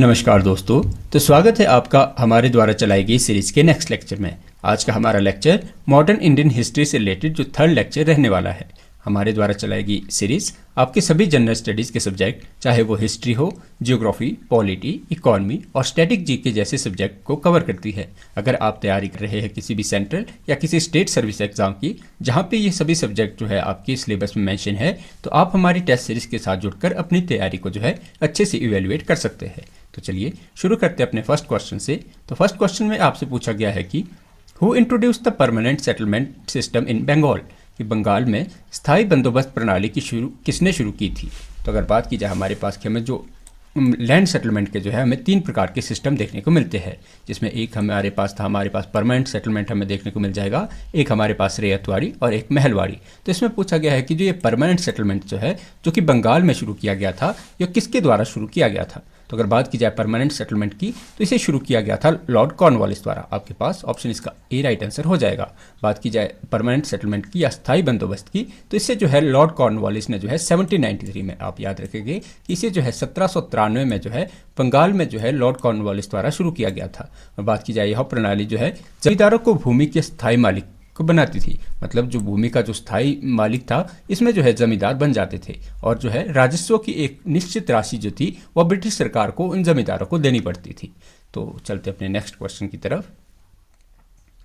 नमस्कार दोस्तों। तो स्वागत है आपका हमारे द्वारा चलाई गई सीरीज़ के नेक्स्ट लेक्चर में। आज का हमारा लेक्चर मॉडर्न इंडियन हिस्ट्री से रिलेटेड जो थर्ड लेक्चर रहने वाला है। हमारे द्वारा चलाई गई सीरीज़ आपके सभी जनरल स्टडीज़ के सब्जेक्ट, चाहे वो हिस्ट्री हो, जियोग्राफी, पॉलिटी, इकोनॉमी और स्टैटिक जीके जैसे सब्जेक्ट को कवर करती है। अगर आप तैयारी कर रहे हैं किसी भी सेंट्रल या किसी स्टेट सर्विस एग्जाम की, जहाँ पे ये सभी सब्जेक्ट जो है आपकी सिलेबस में मेंशन है, तो आप हमारी टेस्ट सीरीज़ के साथ जुड़कर अपनी तैयारी को जो है अच्छे से इवेलुएट कर सकते हैं। तो चलिए शुरू करते हैं अपने फर्स्ट क्वेश्चन से। तो फर्स्ट क्वेश्चन में आपसे पूछा गया है कि who introduce the permanent settlement system in Bengal, कि बंगाल में स्थायी बंदोबस्त प्रणाली की किसने शुरू की थी। तो अगर बात की जाए हमारे पास कि हमें जो लैंड सेटलमेंट के जो है हमें तीन प्रकार के सिस्टम देखने को मिलते हैं, जिसमें एक हमारे पास परमानेंट सेटलमेंट हमें देखने को मिल जाएगा, एक हमारे पास रेयतवाड़ी और एक महलवाड़ी। तो इसमें पूछा गया है कि जो ये परमानेंट सेटलमेंट जो है जो कि बंगाल में शुरू किया गया था, यह किसके द्वारा शुरू किया गया था। तो अगर बात की जाए परमानेंट सेटलमेंट की, तो इसे शुरू किया गया था लॉर्ड कॉर्नवालिस द्वारा। आपके पास ऑप्शन इसका ए राइट आंसर हो जाएगा। बात की जाए परमानेंट सेटलमेंट की या स्थायी बंदोबस्त की, तो इसे जो है लॉर्ड कॉर्नवालिस ने जो है 1793 में, आप याद रखेंगे कि इसे जो है 1793 में जो है बंगाल में जो है लॉर्ड कॉर्नवालिस द्वारा शुरू किया गया था। और बात की जाए यह प्रणाली जो है जमींदारों को भूमि के स्थायी मालिक को बनाती थी, मतलब जो भूमि का जो स्थायी मालिक था इसमें जो है जमींदार बन जाते थे, और जो है राजस्व की एक निश्चित राशि जो थी वह ब्रिटिश सरकार को उन जमींदारों को देनी पड़ती थी। तो चलते अपने नेक्स्ट क्वेश्चन की तरफ।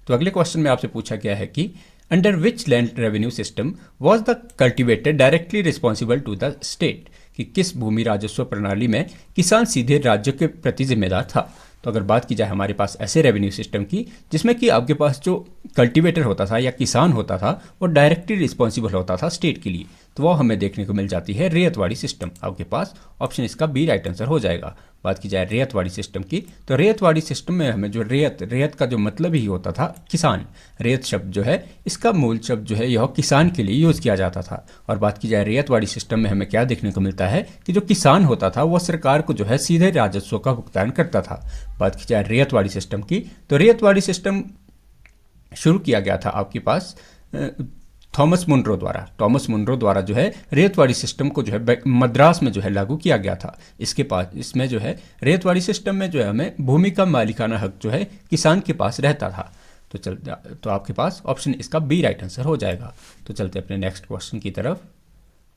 तो अगले क्वेश्चन में आपसे पूछा गया है कि under which land revenue system was the cultivator directly responsible to the state, कि किस भूमि राजस्व प्रणाली में किसान सीधे राज्य के प्रति जिम्मेदार था। तो अगर बात की जाए हमारे पास ऐसे रेवेन्यू सिस्टम की जिसमें कि आपके पास जो कल्टीवेटर होता था या किसान होता था वो डायरेक्टली रिस्पॉन्सिबल होता था स्टेट के लिए, तो वो हमें देखने को मिल जाती है रेयतवाड़ी सिस्टम। आपके पास ऑप्शन इसका बी राइट आंसर हो जाएगा। बात की जाए रेयतवाड़ी सिस्टम की, तो रेयतवाड़ी सिस्टम में हमें जो रेयत का जो मतलब ही होता था किसान, रेयत शब्द जो है इसका मूल शब्द जो है यह किसान के लिए यूज़ किया जाता था। और बात की जाए रेयतवाड़ी सिस्टम में हमें क्या देखने को मिलता है कि जो किसान होता था वह सरकार को जो है सीधे राजस्व का भुगतान करता था। बात की जाए रेयतवाड़ी सिस्टम की, तो रेयतवाड़ी सिस्टम शुरू किया गया था आपके पास थॉमस मुनरो द्वारा जो है रेतवाड़ी सिस्टम को जो है मद्रास में जो है लागू किया गया था। इसमें जो है रेतवाड़ी सिस्टम में जो है हमें भूमि का मालिकाना हक जो है किसान के पास रहता था। तो आपके पास ऑप्शन इसका बी राइट आंसर हो जाएगा। तो चलते अपने नेक्स्ट क्वेश्चन की तरफ।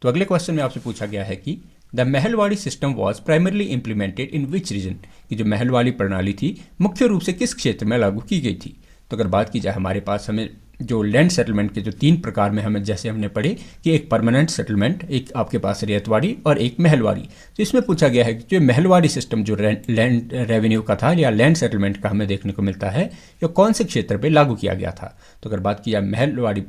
तो अगले क्वेश्चन में आपसे पूछा गया है कि the Mahalwari system was primarily implemented in which region, कि जो महलवाड़ी प्रणाली थी मुख्य रूप से किस क्षेत्र में लागू की गई थी। तो अगर बात की जाए हमारे पास हमें जो लैंड सेटलमेंट के जो तीन प्रकार में हमें जैसे हमने पढ़े कि एक परमानेंट सेटलमेंट, एक आपके पास रेयतवाड़ी और एक महलवाड़ी। तो इसमें पूछा गया है कि जो महलवाड़ी सिस्टम जो लैंड रेवेन्यू का था या लैंड सेटलमेंट का हमें देखने को मिलता है, ये कौन से क्षेत्र पे लागू किया गया था। तो अगर बात की जाए महलवाड़ी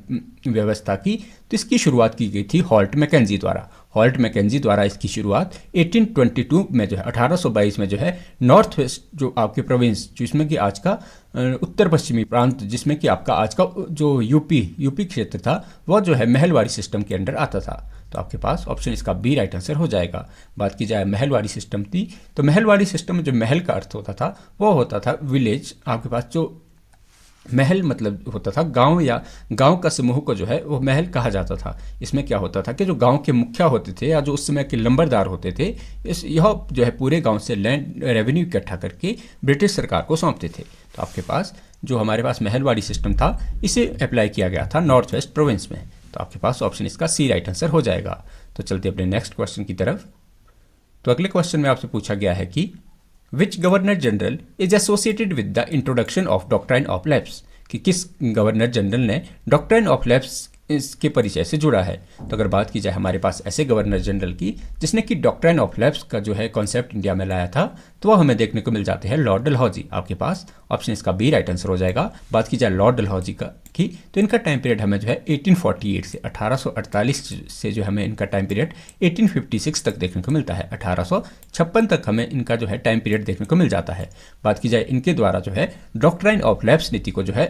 व्यवस्था की, तो इसकी शुरुआत की गई थी हॉल्ट मैकेंजी द्वारा इसकी शुरुआत 1822 में जो है 1822 में जो है नॉर्थ वेस्ट जो आपके प्रोविंस जिसमें कि आज का उत्तर पश्चिमी प्रांत, जिसमें कि आपका आज का जो यूपी क्षेत्र था वह जो है महलवाड़ी सिस्टम के अंडर आता था। तो आपके पास ऑप्शन इसका बी राइट आंसर हो जाएगा। बात की जाए महलवाड़ी सिस्टम की, तो महलवाड़ी सिस्टम में जो महल का अर्थ होता था वह होता था विलेज। आपके पास जो महल मतलब होता था गांव या गांव का समूह को जो है वो महल कहा जाता था। इसमें क्या होता था कि जो गांव के मुखिया होते थे या जो उस समय के लंबरदार होते थे, यह जो है पूरे गांव से लैंड रेवेन्यू इकट्ठा करके ब्रिटिश सरकार को सौंपते थे। तो आपके पास जो हमारे पास महलवाड़ी सिस्टम था इसे अप्लाई किया गया था नॉर्थ वेस्ट प्रोविंस में। तो आपके पास ऑप्शन इसका सी राइट आंसर हो जाएगा। तो चलते अपने नेक्स्ट क्वेश्चन की तरफ। तो अगले क्वेश्चन में आपसे पूछा गया है कि which governor general is associated with the introduction of doctrine of lapse, कि किस गवर्नर जनरल ने डॉक्ट्राइन ऑफ लैप्स इसके परिचय से जुड़ा है। तो अगर बात की जाए हमारे पास ऐसे गवर्नर जनरल की जिसने कि डॉक्ट्राइन ऑफ लैप्स का जो है कॉन्सेप्ट इंडिया में लाया था, तो वह हमें देखने को मिल जाते हैं लॉर्ड डलहौजी। आपके पास ऑप्शन इसका बी राइट आंसर हो जाएगा। बात की जाए लॉर्ड डलहौजी की, तो इनका टाइम पीरियड हमें जो है 1848 से 1848 से जो हमें इनका टाइम पीरियड 1856 तक देखने को मिलता है। 1856 तक हमें इनका जो है टाइम पीरियड देखने को मिल जाता है। बात की जाए इनके द्वारा जो है डॉक्ट्राइन ऑफ लैप्स नीति को जो है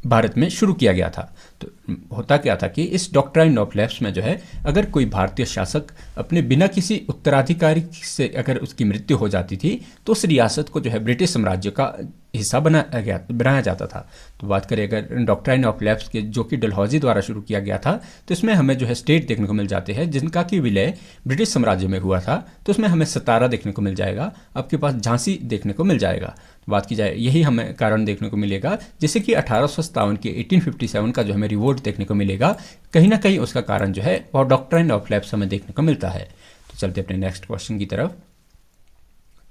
भारत में शुरू किया गया था। तो होता क्या था कि इस डॉक्ट्राइन ऑफ लैप्स में जो है अगर कोई भारतीय शासक अपने बिना किसी उत्तराधिकारी से अगर उसकी मृत्यु हो जाती थी तो उस रियासत को जो है ब्रिटिश साम्राज्य का हिस्सा बनाया जाता था। तो बात करें अगर डॉक्ट्राइन ऑफ लैप्स के, जो कि डलहौजी द्वारा शुरू किया गया था, तो इसमें हमें जो है स्टेट देखने को मिल जाते हैं जिनका कि विलय ब्रिटिश साम्राज्य में हुआ था। तो उसमें हमें सतारा देखने को मिल जाएगा, आपके पास झांसी देखने को मिल जाएगा। बात की जाए यही हमें कारण देखने को मिलेगा, जैसे कि 1857 के 1857 का जो हमें रिवोल्ट देखने को मिलेगा, कहीं ना कहीं उसका कारण जो है और डॉक्ट्राइन ऑफ लैप्स हमें देखने को मिलता है। तो चलते अपने नेक्स्ट क्वेश्चन की तरफ।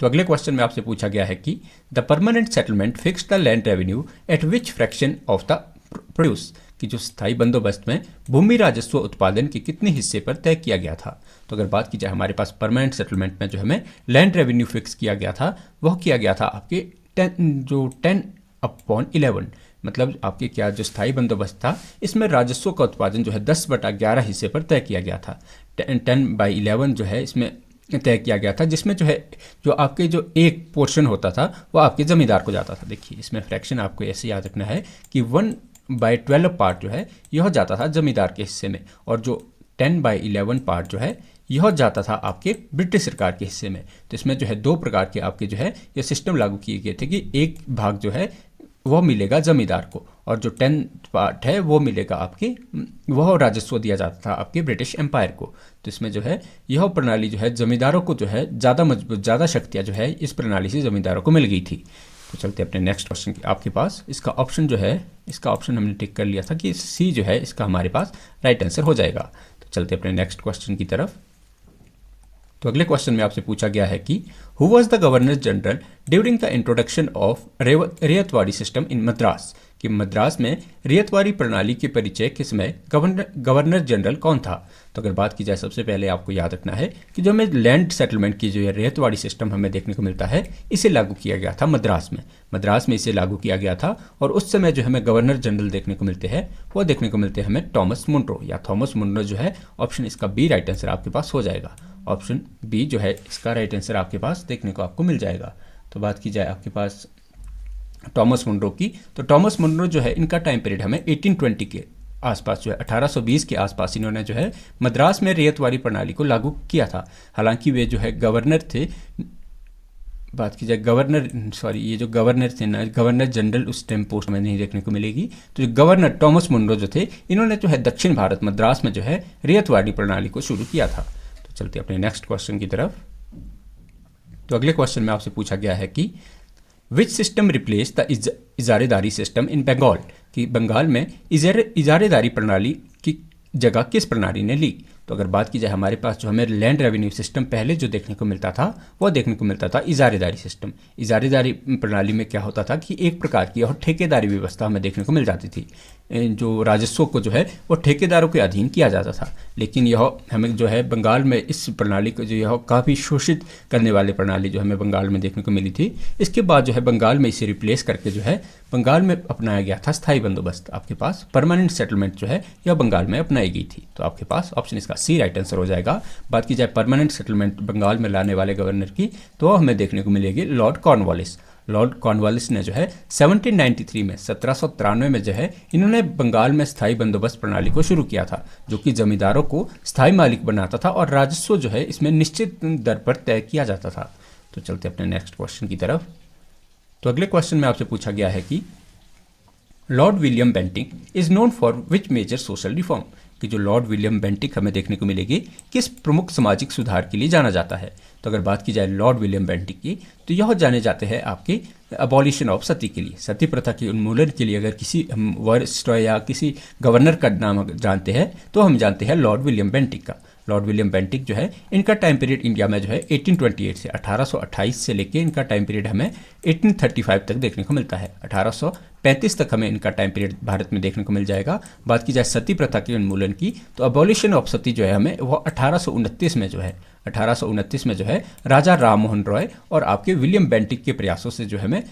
तो अगले क्वेश्चन में आपसे पूछा गया है कि the permanent settlement fix the land revenue eight which fraction of the produce, कि जो स्थायी बंदोबस्त में भूमि राजस्व उत्पादन के कितने हिस्से पर तय किया गया था। तो अगर बात की जाए हमारे पास परमानेंट सेटलमेंट में जो हमें लैंड रेवेन्यू फिक्स किया गया था, वह किया गया था आपके 10/11, मतलब आपके क्या जो स्थायी बंदोबस्त था इसमें राजस्व का उत्पादन जो है 10/11 हिस्से पर तय किया गया था। 10/11 जो है इसमें तय किया गया था, जिसमें जो है जो आपके जो एक पोर्शन होता था वो आपके जमींदार को जाता था। देखिए इसमें फ्रैक्शन आपको ऐसे याद रखना है कि 1/12 पार्ट जो है यह जाता था जमींदार के हिस्से में, और जो 10/11 पार्ट जो है यह जाता था आपके ब्रिटिश सरकार के हिस्से में। तो इसमें जो है दो प्रकार के आपके जो है ये सिस्टम लागू किए गए थे कि एक भाग जो है वह मिलेगा जमींदार को, और जो 10 पार्ट है वो मिलेगा आपके, वह राजस्व दिया जाता था आपके ब्रिटिश एम्पायर को। तो इसमें जो है यह प्रणाली जो है जमींदारों को जो है ज़्यादा मजबूत, ज़्यादा शक्तियाँ जो है इस प्रणाली से जमींदारों को मिल गई थी। तो चलते अपने नेक्स्ट क्वेश्चन की। आपके पास इसका ऑप्शन जो है, इसका ऑप्शन हमने टिक कर लिया था कि सी जो है इसका हमारे पास राइट आंसर हो जाएगा। तो चलते अपने नेक्स्ट क्वेश्चन की तरफ। तो अगले क्वेश्चन में आपसे पूछा गया है कि who was the governor general during the introduction of ryotwari system in Madras, कि मद्रास में रैयतवाड़ी प्रणाली के परिचय के समय गवर्नर जनरल कौन था। तो अगर बात की जाए सबसे पहले आपको याद रखना है कि जो हमें लैंड सेटलमेंट की जो है रैयतवाड़ी सिस्टम हमें देखने को मिलता है, इसे लागू किया गया था मद्रास में इसे लागू किया गया था। और उस समय जो हमें गवर्नर जनरल देखने को मिलते हैं वो देखने को मिलते हैं हमें थॉमस मुनरो, या थॉमस मुनरो जो है ऑप्शन इसका बी राइट आंसर आपके पास हो जाएगा। ऑप्शन बी जो है इसका राइट आंसर आपके पास देखने को आपको मिल जाएगा। तो बात की जाए आपके पास थॉमस मुनरो की, तो थॉमस मुनरो जो है इनका टाइम पीरियड हमें 1820 के आसपास जो है 1820 के आसपास इन्होंने जो है मद्रास में रैयतवाड़ी प्रणाली को लागू किया था। हालांकि वे जो है गवर्नर थे, बात की जाए ये जो गवर्नर थे ना, गवर्नर जनरल उस टाइम पोस्ट में नहीं देखने को मिलेगी। तो जो गवर्नर थॉमस मुनरो जो थे इन्होंने जो है दक्षिण भारत मद्रास में जो है रैयतवाड़ी प्रणाली को शुरू किया था। तो चलते अपने नेक्स्ट क्वेश्चन की तरफ। तो अगले क्वेश्चन में आपसे पूछा गया है कि विच सिस्टम रिप्लेस द इजारेदारी सिस्टम इन बंगाल, कि बंगाल में इजारेदारी प्रणाली की जगह किस प्रणाली ने ली। तो अगर बात की जाए हमारे पास जो हमें लैंड रेवेन्यू सिस्टम पहले जो देखने को मिलता था वो देखने को मिलता था इजारेदारी सिस्टम। इजारेदारी प्रणाली में क्या होता था कि एक प्रकार की और ठेकेदारी व्यवस्था हमें देखने को मिल जाती थी, जो राजस्व को जो है वो ठेकेदारों के अधीन किया जाता था। लेकिन यह हमें जो है बंगाल में इस प्रणाली को जो यह काफ़ी शोषित करने वाली प्रणाली जो हमें बंगाल में देखने को मिली थी, इसके बाद जो है बंगाल में इसे रिप्लेस करके जो है बंगाल में अपनाया गया था स्थायी बंदोबस्त। आपके पास परमानेंट सेटलमेंट जो है यह बंगाल में अपनाई गई थी। तो आपके पास ऑप्शन इसका सी राइट आंसर हो जाएगा। बात की जाए परमानेंट सेटलमेंट बंगाल में लाने वाले गवर्नर की, तो हमें देखने को मिलेगी लॉर्ड कॉर्नवालिस। लॉर्ड कॉर्नवालिस ने जो है 1793 में 1793 में जो है इन्होंने बंगाल में स्थायी बंदोबस्त प्रणाली को शुरू किया था, जो कि जमींदारों को स्थायी मालिक बनाता था और राजस्व जो है इसमें निश्चित दर पर तय किया जाता था। तो चलते अपने नेक्स्ट क्वेश्चन की तरफ। तो अगले क्वेश्चन में आपसे पूछा गया है कि Lord William Bentinck is known for which major social reform, कि जो लॉर्ड विलियम बेंटिक हमें देखने को मिलेगी किस प्रमुख सामाजिक सुधार के लिए जाना जाता है। तो अगर बात की जाए लॉर्ड विलियम बेंटिक की, तो यह जाने जाते हैं आपके अबॉलिशन ऑफ सती के लिए, सती प्रथा के उन्मूलन के लिए। अगर किसी हम वरिष्ठ या किसी गवर्नर का नाम जानते हैं तो हम जानते हैं लॉर्ड विलियम बेंटिक का। लॉर्ड विलियम बेंटिक जो है इनका टाइम पीरियड इंडिया में जो है 1828 से 1828 से लेके इनका टाइम पीरियड हमें 1835 तक देखने को मिलता है। 1835 तक हमें इनका टाइम पीरियड भारत में देखने को मिल जाएगा। बात की जाए सती प्रथा के उन्मूलन की, तो अबॉलिशन ऑफ सती जो है हमें वो 1829 में जो है 1829 में जो है राजा राम मोहन रॉय और आपके विलियम बेंटिक के प्रयासों से जो हमें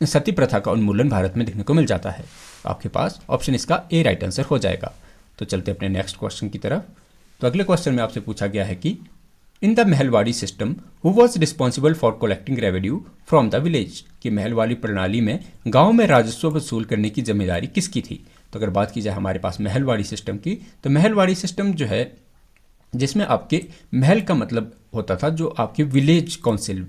सती प्रथा का उन्मूलन भारत में देखने को मिल जाता है। आपके पास ऑप्शन इसका ए राइट आंसर हो जाएगा। तो चलते अपने नेक्स्ट क्वेश्चन की तरफ। तो अगले क्वेश्चन में आपसे पूछा गया है कि in the Mahalwari system who was responsible for collecting revenue from the village, कि महलवाड़ी प्रणाली में गांव में राजस्व वसूल करने की जिम्मेदारी किसकी थी। तो अगर बात की जाए हमारे पास महलवाड़ी सिस्टम की, तो महलवाड़ी सिस्टम जो है जिसमें आपके महल का मतलब होता था जो आपके विलेज काउंसिल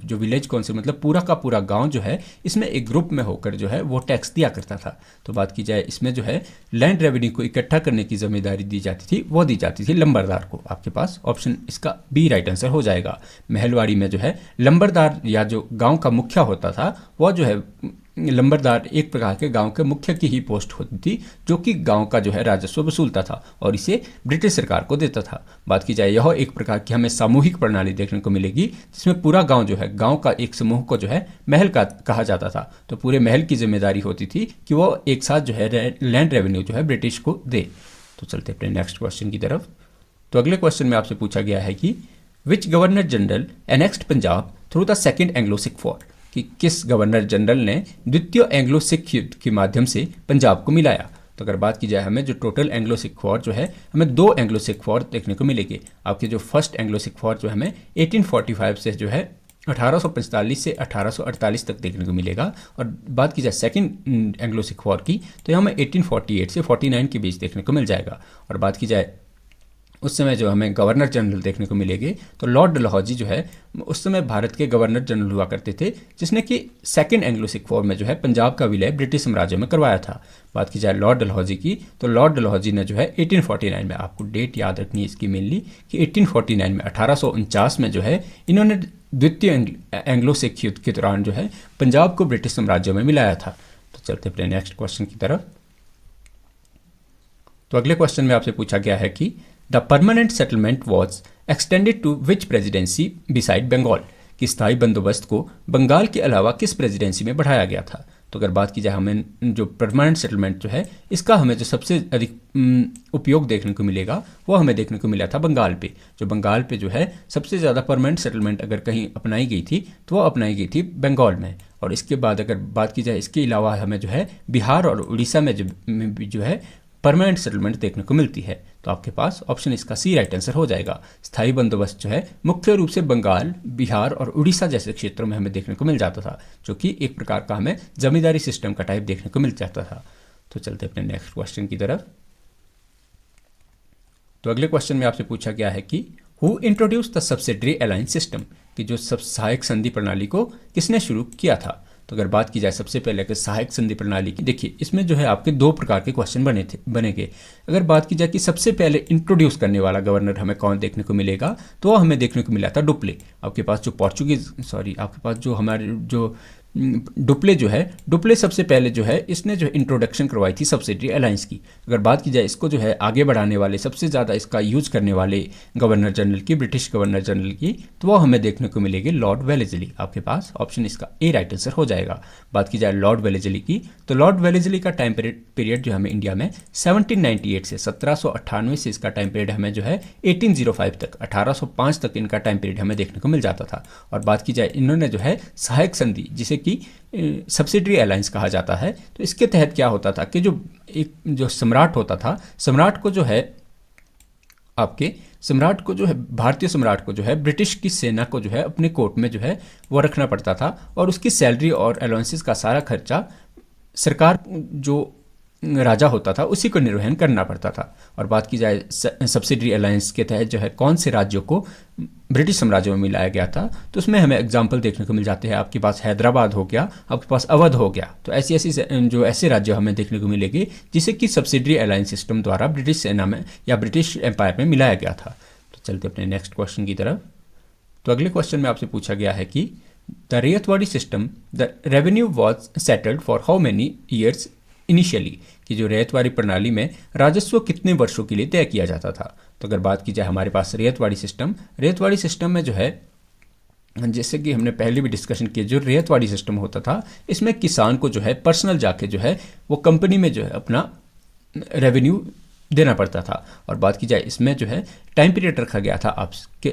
मतलब पूरा का पूरा गांव जो है इसमें एक ग्रुप में होकर जो है वो टैक्स दिया करता था। तो बात की जाए इसमें जो है लैंड रेवेन्यू को इकट्ठा करने की जिम्मेदारी दी जाती थी, वो दी जाती थी लंबरदार को। आपके पास ऑप्शन इसका बी राइट आंसर हो जाएगा। महलवाड़ी में जो है लंबरदार या जो गाँव का मुखिया होता था वह जो है लंबरदार एक प्रकार के गांव के मुखिया की ही पोस्ट होती थी, जो कि गांव का जो है राजस्व वसूलता था और इसे ब्रिटिश सरकार को देता था। बात की जाए यह एक प्रकार की हमें सामूहिक प्रणाली देखने को मिलेगी, जिसमें पूरा गांव जो है गांव का एक समूह को जो है महल का कहा जाता था। तो पूरे महल की जिम्मेदारी होती थी कि वो एक साथ जो है लैंड रेवेन्यू जो है ब्रिटिश को दे। तो चलते अपने नेक्स्ट क्वेश्चन की तरफ। तो अगले क्वेश्चन में आपसे पूछा गया है कि which governor general annexed Punjab through the second Anglo Sikh war, कि किस गवर्नर जनरल ने द्वितीय एंग्लो सिख युद्ध के माध्यम से पंजाब को मिलाया। तो अगर बात की जाए हमें जो टोटल एंग्लो सिख वॉर जो है हमें 2 एंग्लो सिख वॉर देखने को मिलेगी। आपके जो फर्स्ट एंग्लो सिख वॉर जो हमें 1845 से जो है 1845 से 1848 तक देखने को मिलेगा, और बात की जाए सेकंड एंग्लो सिख वॉर की तो हमें 1848 से 49 के बीच देखने को मिल जाएगा। और बात की जाए उस समय जो हमें गवर्नर जनरल देखने को मिलेंगे तो लॉर्ड डलहौजी जो है उस समय भारत के गवर्नर जनरल हुआ करते थे, जिसने कि सेकंड एंग्लो सिख वॉर में जो है पंजाब का विलय ब्रिटिश साम्राज्य में करवाया था। बात की जाए लॉर्ड डलहौजी की तो लॉर्ड डलहौजी ने जो है 1849 में, आपको डेट याद रखनी है इसकी मेनली, कि 1849 में 1849 में जो है इन्होंने द्वितीय एंग्लो सिख युद्ध के दौरान जो है पंजाब को ब्रिटिश साम्राज्य में मिलाया था। तो चलते अपने नेक्स्ट क्वेश्चन की तरफ। तो अगले क्वेश्चन में आपसे पूछा गया है कि the permanent settlement was extended to which presidency beside Bengal, कि स्थायी बंदोबस्त को बंगाल के अलावा किस प्रेजिडेंसी में बढ़ाया गया था। तो अगर बात की जाए हमें जो परमानेंट सेटलमेंट जो है इसका हमें जो सबसे अधिक उपयोग देखने को मिलेगा वो हमें देखने को मिला था बंगाल पे। जो बंगाल पे जो है सबसे ज़्यादा परमानेंट सेटलमेंट अगर कहीं अपनाई गई थी तो वो अपनाई गई थी बंगाल में। और इसके बाद अगर बात की जाए इसके अलावा हमें जो है बिहार और उड़ीसा में जो है परमानेंट सेटलमेंट देखने को मिलती है। तो आपके पास ऑप्शन इसका सी राइट आंसर हो जाएगा। स्थायी बंदोबस्त जो है मुख्य रूप से बंगाल, बिहार और उड़ीसा जैसे क्षेत्रों में हमें देखने को मिल जाता था, जो कि एक प्रकार का हमें जमींदारी सिस्टम का टाइप देखने को मिल जाता था। तो चलते अपने नेक्स्ट क्वेश्चन की तरफ। तो अगले क्वेश्चन में आपसे पूछा गया है कि who introduce the subsidiary alliance system, कि जो सहायक संधि प्रणाली को किसने शुरू किया था। तो अगर बात की जाए सबसे पहले कि सहायक संधि प्रणाली की, देखिए इसमें जो है आपके 2 प्रकार के क्वेश्चन बनेंगे। अगर बात की जाए कि सबसे पहले इंट्रोड्यूस करने वाला गवर्नर हमें कौन देखने को मिलेगा, तो हमें देखने को मिला था डुप्ले। आपके पास जो आपके पास जो हमारे जो डुप्ले जो है, डुप्ले सबसे पहले जो है इसने जो इंट्रोडक्शन करवाई थी सब्सिडरी अलायंस की। अगर बात की जाए इसको जो है आगे बढ़ाने वाले सबसे ज़्यादा इसका यूज़ करने वाले गवर्नर जनरल की, ब्रिटिश गवर्नर जनरल की, तो वो हमें देखने को मिलेगी लॉर्ड वेलेस्ली। आपके पास ऑप्शन इसका ए राइट आंसर हो जाएगा। बात की जाए लॉर्ड वेलेस्ली की तो लॉर्ड वेलेस्ली का टाइम पीरियड जो हमें इंडिया में 1798 से 1798 से इसका टाइम पीरियड हमें जो है 1805 तक 1805 तक इनका टाइम पीरियड हमें देखने को मिल जाता था। और बात की जाए इन्होंने जो है सहायक संधि जिसे कि सब्सिडरी अलायंस कहा जाता है, तो इसके तहत क्या होता था कि जो सम्राट होता था, सम्राट को जो है भारतीय सम्राट को जो है ब्रिटिश की सेना को जो है अपने कोर्ट में जो है वो रखना पड़ता था, और उसकी सैलरी और अलाउंसेस का सारा खर्चा सरकार जो राजा होता था उसी को निर्वहन करना पड़ता था। और बात की जाए सब्सिडरी अलायंस के तहत जो है कौन से राज्यों को ब्रिटिश साम्राज्य में मिलाया गया था, तो उसमें हमें एग्जाम्पल देखने को मिल जाते हैं। आपके पास हैदराबाद हो गया, आपके पास अवध हो गया, तो ऐसे राज्य हमें देखने को मिलेंगे जिसे कि सब्सिडरी अलायंस सिस्टम द्वारा ब्रिटिश सेना में या ब्रिटिश एम्पायर में मिलाया गया था। तो चलते अपने नेक्स्ट क्वेश्चन की तरफ। तो अगले क्वेश्चन में आपसे पूछा गया है कि the ryotwari system the revenue was settled for how many years initially, कि जो रैयतवाड़ी प्रणाली में राजस्व कितने वर्षों के लिए तय किया जाता था। तो अगर बात की जाए हमारे पास रैयतवाड़ी सिस्टम में जो है जैसे कि हमने पहले भी डिस्कशन किया, जो रैयतवाड़ी सिस्टम होता था इसमें किसान को जो है पर्सनल जाके जो है वो कंपनी में जो है अपना रेवेन्यू देना पड़ता था। और बात की जाए इसमें जो है टाइम पीरियड रखा गया था आपके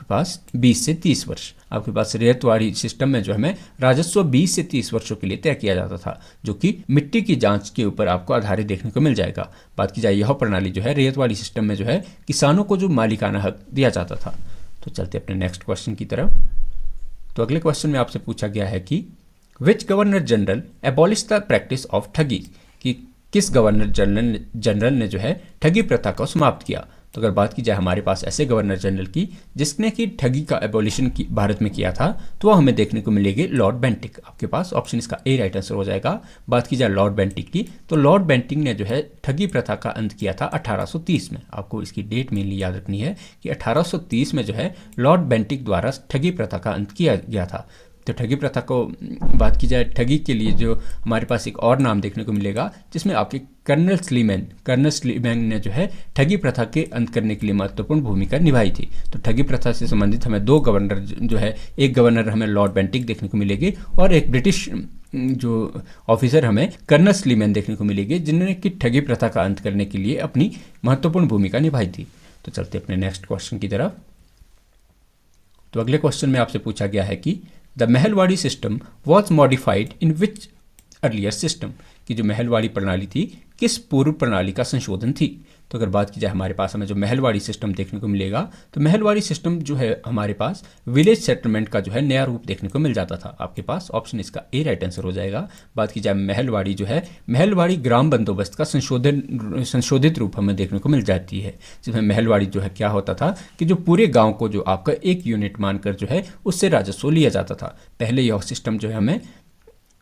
पास 20 से 30 वर्ष। आपके पास रैयतवाड़ी सिस्टम में जो हमें राजस्व 20 से 30 वर्षों के लिए तय किया जाता था, जो कि मिट्टी की जांच के ऊपर आपको आधारित देखने को मिल जाएगा। बात की जाए यह प्रणाली जो है रैयतवाड़ी सिस्टम में जो है किसानों को जो मालिकाना हक दिया जाता था। तो चलते अपने नेक्स्ट क्वेश्चन की तरफ। तो अगले क्वेश्चन में आपसे पूछा गया है कि which governor general abolish the practice of thuggee, कि किस गवर्नर जनरल ने जो है ठगी प्रथा को समाप्त किया? तो अगर बात की जाए हमारे पास ऐसे गवर्नर जनरल की जिसने कि ठगी का एबोलिशन की भारत में किया था, तो वह हमें देखने को मिलेगी लॉर्ड बेंटिक। आपके पास ऑप्शन इसका ए राइट आंसर हो जाएगा। बात की जाए लॉर्ड बेंटिक की, तो लॉर्ड बेंटिक ने जो है ठगी प्रथा का अंत किया था 1830 में। आपको इसकी डेट मेनली याद रखनी है कि 1830 में जो है लॉर्ड बेंटिक द्वारा ठगी प्रथा का अंत किया गया था। तो ठगी प्रथा को बात की जाए, ठगी के लिए जो हमारे पास एक और नाम देखने को मिलेगा जिसमें आपके कर्नल स्लीमैन ने जो है ठगी प्रथा के अंत करने के लिए महत्वपूर्ण भूमिका निभाई थी। तो ठगी प्रथा से संबंधित हमें दो गवर्नर जो है, एक गवर्नर हमें लॉर्ड बेंटिक देखने को मिलेगी और एक ब्रिटिश जो ऑफिसर हमें कर्नल स्लीमैन देखने को मिलेगी, जिन्होंने कि ठगी प्रथा का अंत करने के लिए अपनी महत्वपूर्ण भूमिका निभाई थी। तो चलते अपने नेक्स्ट क्वेश्चन की तरफ। तो अगले क्वेश्चन में आपसे पूछा गया है कि the Mahalwari system was modified in which earlier system, कि जो महलवाड़ी प्रणाली थी किस पूर्व प्रणाली का संशोधन थी? तो अगर बात की जाए हमारे पास हमें जो महलवाड़ी सिस्टम देखने को मिलेगा, तो महलवाड़ी सिस्टम जो है हमारे पास विलेज सेटलमेंट का जो है नया रूप देखने को मिल जाता था। आपके पास ऑप्शन इसका ए राइट आंसर हो जाएगा। बात की जाए महलवाड़ी जो है, महलवाड़ी ग्राम बंदोबस्त का संशोधित रूप हमें देखने को मिल जाती है, जिसमें महलवाड़ी जो है क्या होता था कि जो पूरे गाँव को जो आपका एक यूनिट मानकर जो है उससे राजस्व लिया जाता था। पहले यह सिस्टम जो है हमें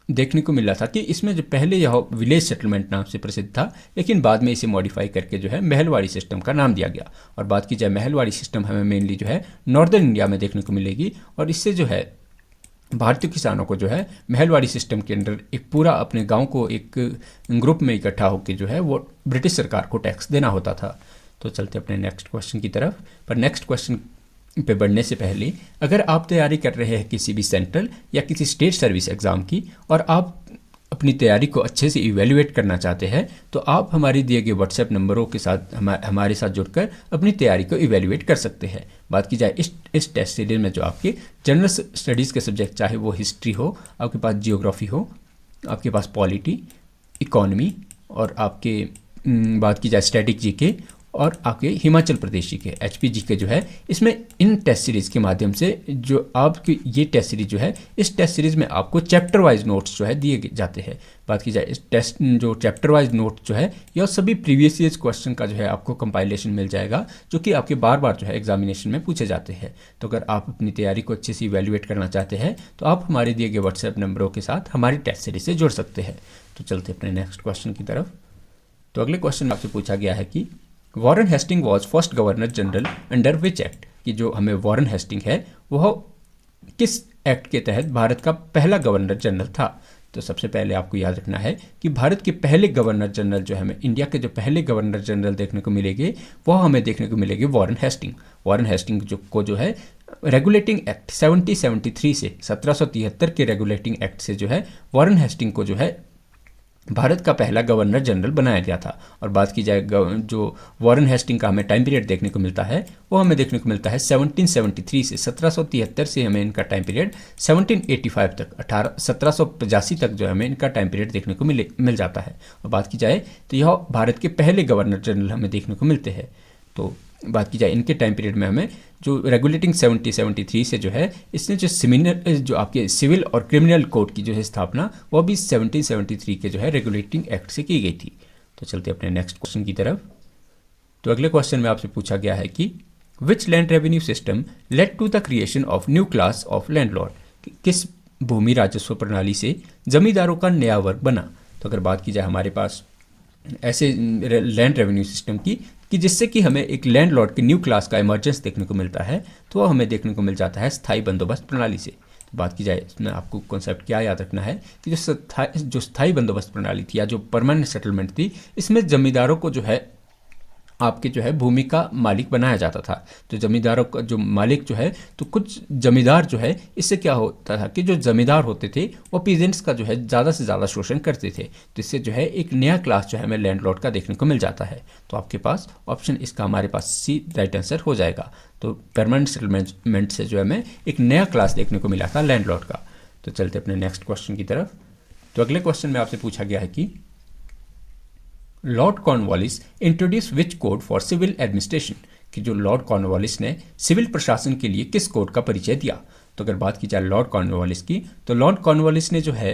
देखने को मिला था कि इसमें जो पहले यह विलेज सेटलमेंट नाम से प्रसिद्ध था, लेकिन बाद में इसे मॉडिफाई करके जो है महलवाड़ी सिस्टम का नाम दिया गया। और बात की जाए महलवाड़ी सिस्टम हमें मेनली जो है नॉर्दर्न इंडिया में देखने को मिलेगी, और इससे जो है भारतीय किसानों को जो है महलवाड़ी सिस्टम के अंदर एक पूरा अपने गांव को एक ग्रुप में इकट्ठा होकर जो है वो ब्रिटिश सरकार को टैक्स देना होता था। तो चलते अपने नेक्स्ट क्वेश्चन की तरफ। पर नेक्स्ट क्वेश्चन पे बढ़ने से पहले, अगर आप तैयारी कर रहे हैं किसी भी सेंट्रल या किसी स्टेट सर्विस एग्ज़ाम की और आप अपनी तैयारी को अच्छे से इवेल्युएट करना चाहते हैं, तो आप हमारे दिए गए व्हाट्सएप नंबरों के साथ हमारे साथ जुड़कर अपनी तैयारी को इवेल्युएट कर सकते हैं। बात की जाए इस टेस्ट सीरीज में जो आपके जनरल स्टडीज़ के सब्जेक्ट, चाहे वो हिस्ट्री हो, आपके पास जियोग्राफी हो, आपके पास पॉलिटी, इकोनॉमी, और आपके बात की जाए स्टैटिक जीके और आपके हिमाचल प्रदेश जी के HP जी के जो है, इसमें इन टेस्ट सीरीज़ के माध्यम से जो आपकी ये टेस्ट सीरीज जो है, इस टेस्ट सीरीज़ में आपको चैप्टर वाइज नोट्स जो है दिए जाते हैं। बात की जाए इस टेस्ट जो चैप्टर वाइज नोट जो है, यह सभी प्रीवियस ईयर्स क्वेश्चन का जो है आपको कंपाइलेशन मिल जाएगा, जो कि आपके बार बार जो है एग्जामिनेशन में पूछे जाते हैं। तो अगर आप अपनी तैयारी को अच्छे से इवेल्युएट करना चाहते हैं, तो आप हमारे दिए गए व्हाट्सएप नंबरों के साथ हमारी टेस्ट सीरीज से जुड़ सकते हैं। तो चलते अपने नेक्स्ट क्वेश्चन की तरफ। तो अगले क्वेश्चन में आपसे पूछा गया है कि Warren Hastings was first governor general under which act, कि जो हमें वॉरेन हेस्टिंग है वह किस एक्ट के तहत भारत का पहला गवर्नर जनरल था? तो सबसे पहले आपको याद रखना है कि भारत के पहले गवर्नर जनरल जो हमें इंडिया के जो पहले गवर्नर जनरल देखने को मिलेंगे, वह हमें देखने को मिलेंगे वॉरेन हेस्टिंग। वॉरेन हेस्टिंग जो है रेगुलेटिंग एक्ट 1773 से 1773 के रेगुलेटिंग एक्ट से जो है वॉरेन हेस्टिंग को जो है भारत का पहला गवर्नर जनरल बनाया गया था। और बात की जाए जो वॉरेन हेस्टिंग का हमें टाइम पीरियड देखने को मिलता है, वो हमें देखने को मिलता है 1773 से 1773 से हमें इनका टाइम पीरियड 1785 तक 1785 तक जो हमें इनका टाइम पीरियड देखने को मिल जाता है। और बात की जाए तो यह भारत के पहले गवर्नर जनरल हमें देखने को मिलते हैं। तो बात की जाए इनके टाइम पीरियड में हमें जो रेगुलेटिंग 1773 से जो है, इसने जो जो आपके सिविल और क्रिमिनल कोड की जो है स्थापना, वो भी 1773 के जो है रेगुलेटिंग एक्ट से की गई थी। तो चलते अपने नेक्स्ट क्वेश्चन की तरफ। तो अगले क्वेश्चन में आपसे पूछा गया है कि which land revenue system led to the creation of new class of landlord, किस भूमि राजस्व प्रणाली से जमींदारों का नया वर्ग बना? तो अगर बात की जाए हमारे पास ऐसे लैंड रेवेन्यू सिस्टम की कि जिससे कि हमें एक लैंडलॉर्ड की न्यू क्लास का इमर्जेंस देखने को मिलता है, तो वह हमें देखने को मिल जाता है स्थायी बंदोबस्त प्रणाली से। तो बात की जाए इसमें आपको कॉन्सेप्ट क्या याद रखना है कि जो स्थायी बंदोबस्त प्रणाली थी या जो परमानेंट सेटलमेंट थी, इसमें जमींदारों को जो है आपके जो है भूमि का मालिक बनाया जाता था। तो जमींदारों का जो मालिक जो है, तो कुछ जमींदार जो है, इससे क्या होता था कि जो जमींदार होते थे वो पीजेंट्स का जो है ज़्यादा से ज़्यादा शोषण करते थे। तो इससे जो है एक नया क्लास जो है हमें लैंडलॉर्ड का देखने को मिल जाता है। तो आपके पास ऑप्शन इसका हमारे पास सी राइट आंसर हो जाएगा। तो परमानेंट सेटलमेंट से जो है हमें एक नया क्लास देखने को मिला था लैंडलॉर्ड का। तो चलते अपने नेक्स्ट क्वेश्चन की तरफ। तो अगले क्वेश्चन में आपसे पूछा गया है कि Lord Cornwallis introduce which code for civil administration, कि जो लॉर्ड कॉर्नवालिस ने सिविल प्रशासन के लिए किस कोड का परिचय दिया? तो अगर बात की जाए लॉर्ड कॉर्नवालिस की, तो लॉर्ड कॉर्नवालिस ने जो है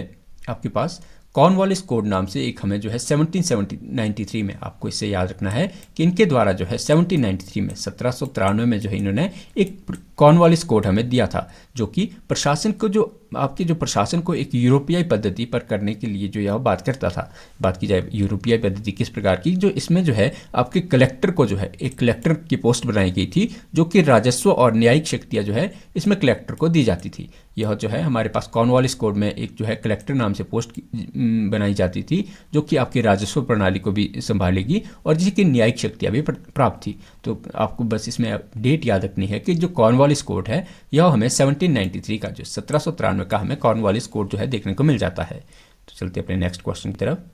आपके पास कॉर्नवालिस कोड नाम से एक हमें जो है 1793 में, आपको इससे याद रखना है कि इनके द्वारा जो है 1793 में 1793 में जो है इन्होंने एक कॉर्नवालिस कोड हमें दिया था, जो कि प्रशासन को जो आपके जो प्रशासन को एक यूरोपीय पद्धति पर करने के लिए जो यह बात करता था। बात की जाए यूरोपीय पद्धति किस प्रकार की, जो इसमें जो है आपके कलेक्टर को जो है एक कलेक्टर की पोस्ट बनाई गई थी, जो कि राजस्व और न्यायिक शक्तियाँ जो है इसमें कलेक्टर को दी जाती थी। यह जो है हमारे पास कॉर्नवालिस कोड में एक जो है कलेक्टर नाम से पोस्ट बनाई जाती थी, जो कि आपकी राजस्व प्रणाली को भी संभालेगी और जिसकी न्यायिक शक्तियाँ भी प्राप्त थी। तो आपको बस इसमें डेट याद रखनी है कि जो कॉर्नवालिस कोड है यह हमें 1793 का, जो 1793 का हमें कॉर्नवालिस कोड जो है देखने को मिल जाता है। तो चलते अपने नेक्स्ट क्वेश्चन की तरफ।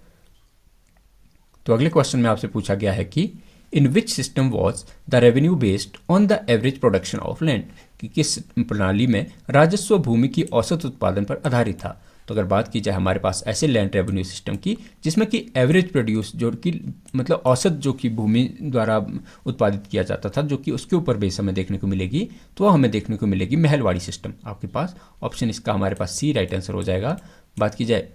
तो अगले क्वेश्चन में आपसे पूछा गया है कि in which system was the revenue based on the average production of land, कि किस प्रणाली में राजस्व भूमि की औसत उत्पादन पर आधारित था। तो अगर बात की जाए हमारे पास ऐसे लैंड रेवेन्यू सिस्टम की जिसमें कि एवरेज प्रोड्यूस, जो कि मतलब औसत जो कि भूमि द्वारा उत्पादित किया जाता था, जो कि उसके ऊपर बेस हमें देखने को मिलेगी, तो वह हमें देखने को मिलेगी महलवाड़ी सिस्टम। आपके पास ऑप्शन इसका हमारे पास सी राइट आंसर हो जाएगा। बात की जाए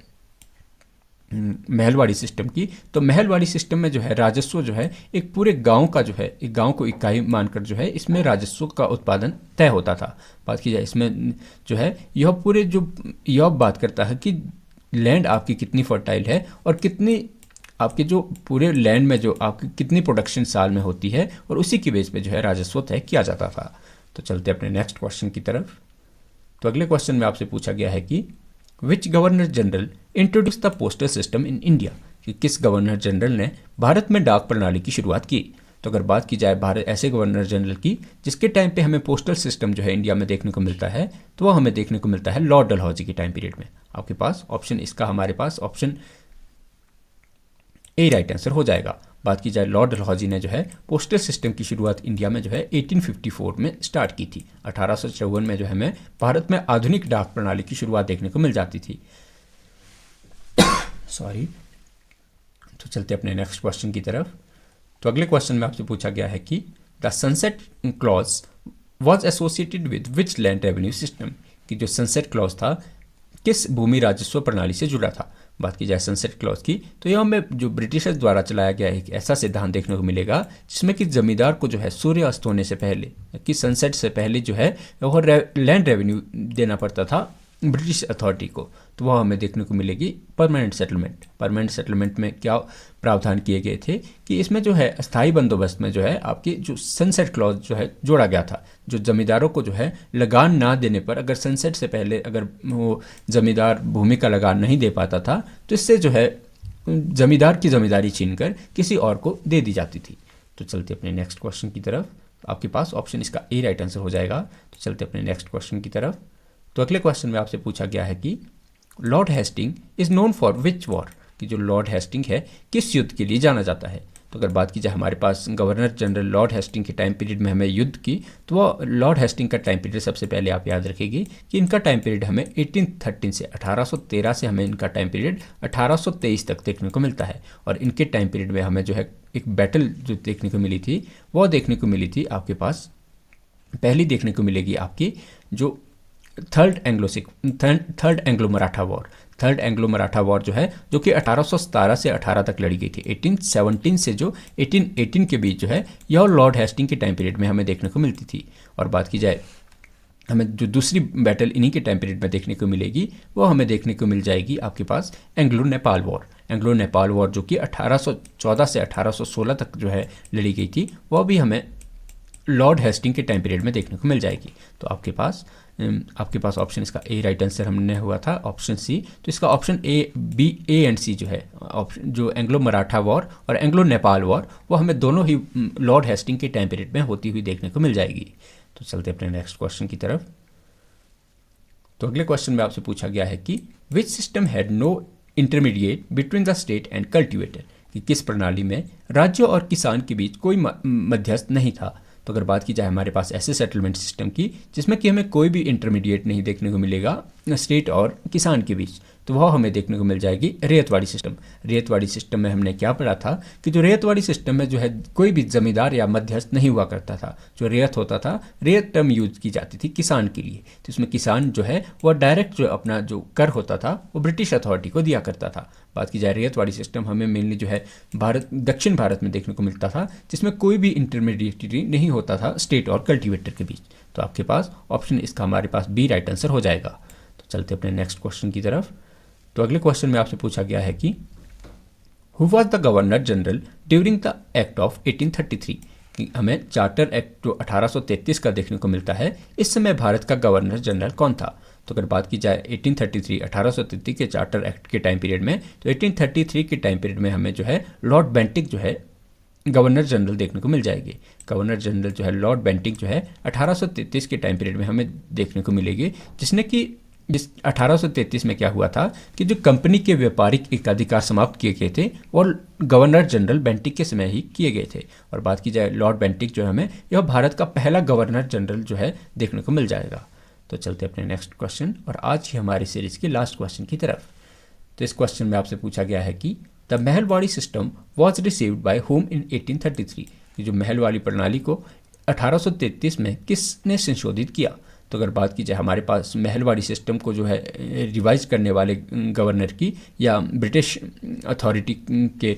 महलवाड़ी सिस्टम की, तो महलवाड़ी सिस्टम में जो है राजस्व जो है एक पूरे गांव का जो है, एक गांव को इकाई मानकर जो है इसमें राजस्व का उत्पादन तय होता था। बात की जाए इसमें जो है यह पूरे जो यह बात करता है कि लैंड आपकी कितनी फर्टाइल है और कितनी आपके जो पूरे लैंड में जो आपकी कितनी प्रोडक्शन साल में होती है, और उसी की बेस पे जो है राजस्व तय किया जाता था। तो चलते अपने नेक्स्ट क्वेश्चन की तरफ। तो अगले क्वेश्चन में आपसे पूछा गया है कि which governor general introduce the postal system in India, कि किस गवर्नर जनरल ने भारत में डाक प्रणाली की शुरुआत की। तो अगर बात की जाए भारत ऐसे गवर्नर जनरल की जिसके टाइम पे हमें पोस्टल सिस्टम जो है इंडिया में देखने को मिलता है, तो वह हमें देखने को मिलता है लॉर्ड डलहौजी के टाइम पीरियड में। आपके पास ऑप्शन इसका हमारे पास ऑप्शन ए राइट आंसर हो जाएगा। बात की जाए लॉर्ड डलहौजी ने जो है पोस्टल सिस्टम की शुरुआत इंडिया में जो है 1854 में स्टार्ट की थी। 1854 में जो है हमें भारत में आधुनिक डाक प्रणाली की शुरुआत देखने को मिल जाती थी। सॉरी। तो चलते अपने नेक्स्ट क्वेश्चन की तरफ। तो अगले क्वेश्चन में आपसे पूछा गया है कि the sunset clause was associated with which land revenue system, कि जो सनसेट क्लॉज था किस भूमि राजस्व प्रणाली से जुड़ा था। बात की जाए सनसेट क्लॉज की, तो यह हमें जो ब्रिटिशर्स द्वारा चलाया गया एक ऐसा सिद्धांत देखने को मिलेगा जिसमें कि जमींदार को जो है सूर्य अस्त होने से पहले कि सनसेट से पहले जो है वह लैंड रेवेन्यू देना पड़ता था ब्रिटिश अथॉरिटी को। तो वह हमें देखने को मिलेगी परमानेंट सेटलमेंट। परमानेंट सेटलमेंट में क्या प्रावधान किए गए थे कि इसमें जो है अस्थाई बंदोबस्त में जो है आपकी जो सनसेट क्लॉज जो है जोड़ा गया था। जो जमींदारों को जो है लगान ना देने पर, अगर सनसेट से पहले अगर वो जमींदार भूमि का लगान नहीं दे पाता था, तो इससे जो है जमींदार की जमींदारी छीनकर किसी और को दे दी जाती थी। तो चलते अपने नेक्स्ट क्वेश्चन की तरफ। आपके पास ऑप्शन इसका ए राइट आंसर हो जाएगा। तो चलते अपने नेक्स्ट क्वेश्चन की तरफ। तो अगले क्वेश्चन में आपसे पूछा गया है कि Lord Hastings is known for which war, कि जो लॉर्ड हेस्टिंग है किस युद्ध के लिए जाना जाता है। तो अगर बात की जाए हमारे पास गवर्नर जनरल लॉर्ड हेस्टिंग के टाइम पीरियड में हमें युद्ध की, तो वह लॉर्ड हेस्टिंग का टाइम पीरियड सबसे पहले आप याद रखेंगे कि इनका टाइम पीरियड हमें 1813 से 1813 से हमें इनका टाइम पीरियड 1823 तक देखने को मिलता है। और इनके टाइम पीरियड में हमें जो है एक बैटल जो देखने को मिली थी, वह देखने को मिली थी आपके पास पहली देखने को मिलेगी आपकी जो third Anglo Maratha war. Third Anglo Maratha war जो है जो कि 1817 से 18 तक लड़ी गई थी। 1817 से जो 1818 के बीच जो है यह लॉर्ड हेस्टिंग के टाइम पीरियड में हमें देखने को मिलती थी। और बात की जाए हमें जो दूसरी बैटल इन्हीं के टाइम पीरियड में देखने को मिलेगी, वो हमें देखने को मिल जाएगी आपके पास Anglo Nepal war. Anglo Nepal war जो कि 1814 से 1816 तक जो है लड़ी गई थी, वह भी हमें लॉर्ड हेस्टिंग के टाइम पीरियड में देखने को मिल जाएगी। तो आपके पास ऑप्शन इसका ए राइट आंसर हमने हुआ था ऑप्शन सी। तो इसका option A, B, A and C जो है ऑप्शन जो एंग्लो मराठा वॉर और एंग्लो नेपाल वॉर, वो हमें दोनों ही लॉर्ड हेस्टिंग के टाइम पीरियड में होती हुई देखने को मिल जाएगी। तो चलते अपने नेक्स्ट क्वेश्चन की तरफ। तो अगले क्वेश्चन में आपसे पूछा गया है कि which system had no intermediate between the state and cultivator, कि किस प्रणाली में राज्य और किसान के बीच कोई मध्यस्थ नहीं था। तो अगर बात की जाए हमारे पास ऐसे सेटलमेंट सिस्टम की जिसमें कि हमें कोई भी इंटरमीडिएट नहीं देखने को मिलेगा स्टेट और किसान के बीच, तो वह हमें देखने को मिल जाएगी रेतवाड़ी सिस्टम। रेतवाड़ी सिस्टम में हमने क्या पढ़ा था कि जो रेतवाड़ी सिस्टम में जो है कोई भी जमींदार या मध्यस्थ नहीं हुआ करता था। जो रेत होता था, रेत टर्म यूज की जाती थी किसान के लिए, तो इसमें किसान जो है वह डायरेक्ट जो अपना जो कर होता था वो ब्रिटिश अथॉरिटी को दिया करता था। बात की जाए रेतवाड़ी सिस्टम हमें मेनली जो है दक्षिण भारत में देखने को मिलता था, जिसमें कोई भी इंटरमीडिएटरी नहीं होता था स्टेट और कल्टीवेटर के बीच। तो आपके पास ऑप्शन इसका हमारे पास बी राइट आंसर हो जाएगा। तो चलते अपने नेक्स्ट क्वेश्चन की तरफ। तो अगले क्वेश्चन में आपसे पूछा गया है कि who was the governor general during the act of 1833। कि हमें चार्टर एक्ट जो 1833 का देखने को मिलता है, इस समय भारत का गवर्नर जनरल कौन था। तो अगर बात की जाए 1833 के चार्टर एक्ट के टाइम पीरियड में, तो 1833 के टाइम पीरियड में हमें जो है लॉर्ड बेंटिक जो है गवर्नर जनरल देखने को मिल जाएगी। गवर्नर जनरल जो है लॉर्ड बेंटिक जो है 1833 के टाइम पीरियड में हमें देखने को मिलेगी, जिसने कि जिस 1833 में क्या हुआ था कि जो कंपनी के व्यापारिक एकाधिकार समाप्त किए गए थे और गवर्नर जनरल बेंटिक के समय ही किए गए थे। और बात की जाए लॉर्ड बेंटिक जो है हमें यह भारत का पहला गवर्नर जनरल जो है देखने को मिल जाएगा। तो चलते अपने नेक्स्ट क्वेश्चन और आज ही हमारी सीरीज के लास्ट क्वेश्चन की तरफ। तो इस क्वेश्चन में आपसे पूछा गया है कि the Mahalwari system was received by home in 1833। कि जो महलवाड़ी प्रणाली को 1833 में किसने संशोधित किया। तो अगर बात की जाए हमारे पास महलवाड़ी सिस्टम को जो है रिवाइज करने वाले गवर्नर की या ब्रिटिश अथॉरिटी के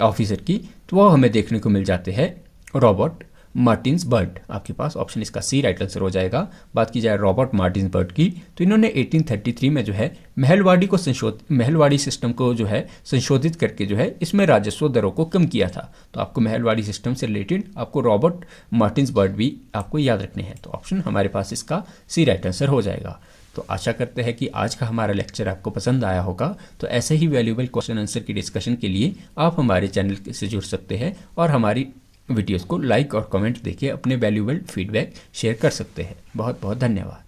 ऑफिसर की, तो वह हमें देखने को मिल जाते हैं रॉबर्ट मार्टिन्सबर्ग। आपके पास ऑप्शन इसका सी राइट आंसर हो जाएगा। बात की जाए रॉबर्ट मार्टिन्सबर्ग की, तो इन्होंने 1833 में जो है महलवाड़ी सिस्टम को जो है संशोधित करके जो है इसमें राजस्व दरों को कम किया था। तो आपको महलवाड़ी सिस्टम से रिलेटेड आपको रॉबर्ट मार्टिन्सबर्ग भी आपको याद रखने हैं। तो ऑप्शन हमारे पास इसका सी राइट आंसर हो जाएगा। तो आशा करते हैं कि आज का हमारा लेक्चर आपको पसंद आया होगा। तो ऐसे ही वैल्यूएबल क्वेश्चन आंसर की डिस्कशन के लिए आप हमारे चैनल से जुड़ सकते हैं और हमारी वीडियोस को लाइक और कमेंट देके अपने वैल्यूएबल फीडबैक शेयर कर सकते हैं। बहुत बहुत धन्यवाद।